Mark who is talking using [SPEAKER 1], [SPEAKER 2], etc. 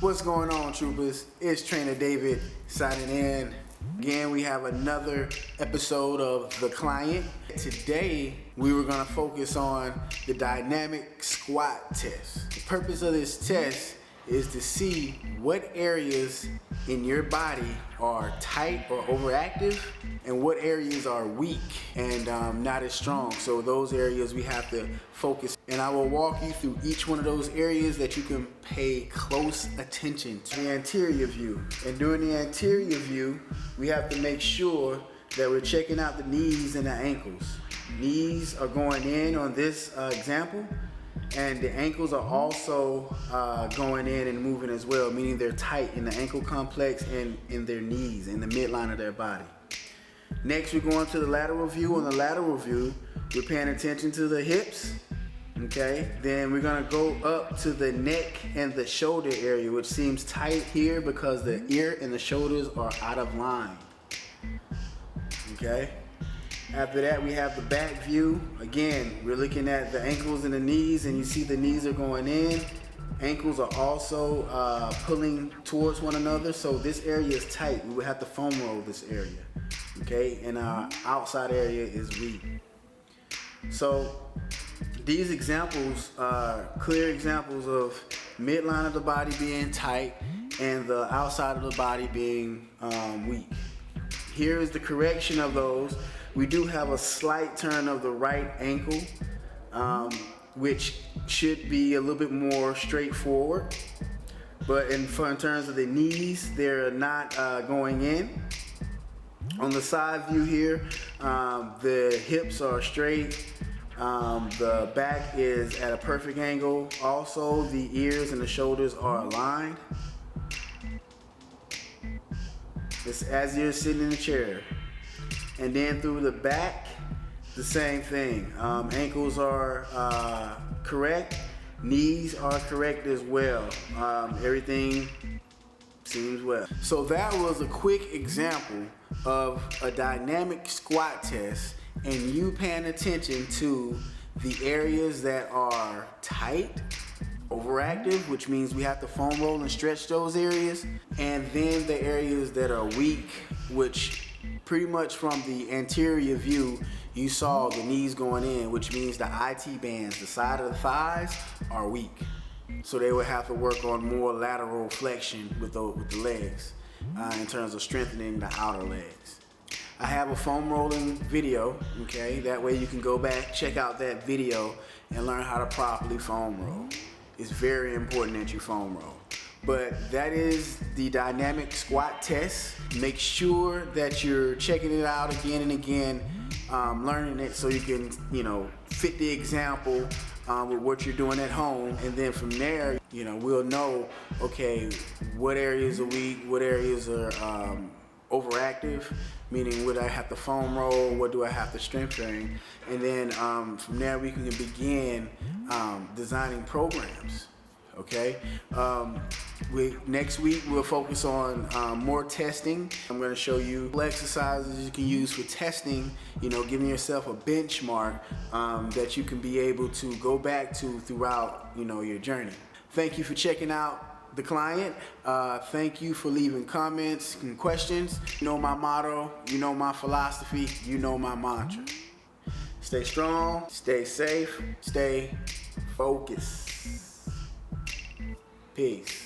[SPEAKER 1] What's going on, troopers? It's Trainer David signing in. Again, we have another episode of The Client. Today, we were gonna focus on the dynamic squat test. The purpose of this test is to see what areas in your body are tight or overactive and what areas are weak and not as strong. So those areas we have to focus. And I will walk you through each one of those areas that you can pay close attention to. The anterior view. And during the anterior view, we have to make sure that we're checking out the knees and the ankles. Knees are going in on this example, and the ankles are also going in and moving as well, meaning they're tight in the ankle complex and in their knees, in the midline of their body. Next, we're going to the lateral view. On the lateral view, we're paying attention to the hips, okay? Then we're gonna go up to the neck and the shoulder area, which seems tight here because the ear and the shoulders are out of line, okay? After that, we have the back view. Again, we're looking at the ankles and the knees, and you see the knees are going in. Ankles are also pulling towards one another, so this area is tight. We would have to foam roll this area, okay? And our outside area is weak. So these examples are clear examples of midline of the body being tight and the outside of the body being weak. Here is the correction of those. We do have a slight turn of the right ankle, which should be a little bit more straightforward. But in terms of the knees, they're not going in. On the side view here, the hips are straight. The back is at a perfect angle. Also, the ears and the shoulders are aligned. It's as you're sitting in the chair. And then through the back, the same thing. Ankles are correct, knees are correct as well. Everything seems well. So that was a quick example of a dynamic squat test and you paying attention to the areas that are tight, overactive, which means we have to foam roll and stretch those areas, and then the areas that are weak, which pretty much from the anterior view, you saw the knees going in, which means the IT bands, the side of the thighs, are weak. So they would have to work on more lateral flexion with the legs in terms of strengthening the outer legs. I have a foam rolling video, okay? That way you can go back, check out that video, and learn how to properly foam roll. It's very important that you foam roll. But that is the dynamic squat test. Make sure that you're checking it out again and again, learning it so you can, fit the example with what you're doing at home. And then from there, we'll know, okay, what areas are weak, what areas are overactive, meaning would I have to foam roll, what do I have to strengthen? And then from there we can begin designing programs. Okay, next week we'll focus on more testing. I'm going to show you exercises you can use for testing, giving yourself a benchmark that you can be able to go back to throughout, your journey. Thank you for checking out The Client. Thank you for leaving comments and questions. You know my motto, you know my philosophy, you know my mantra. Stay strong, stay safe, stay focused. Peace.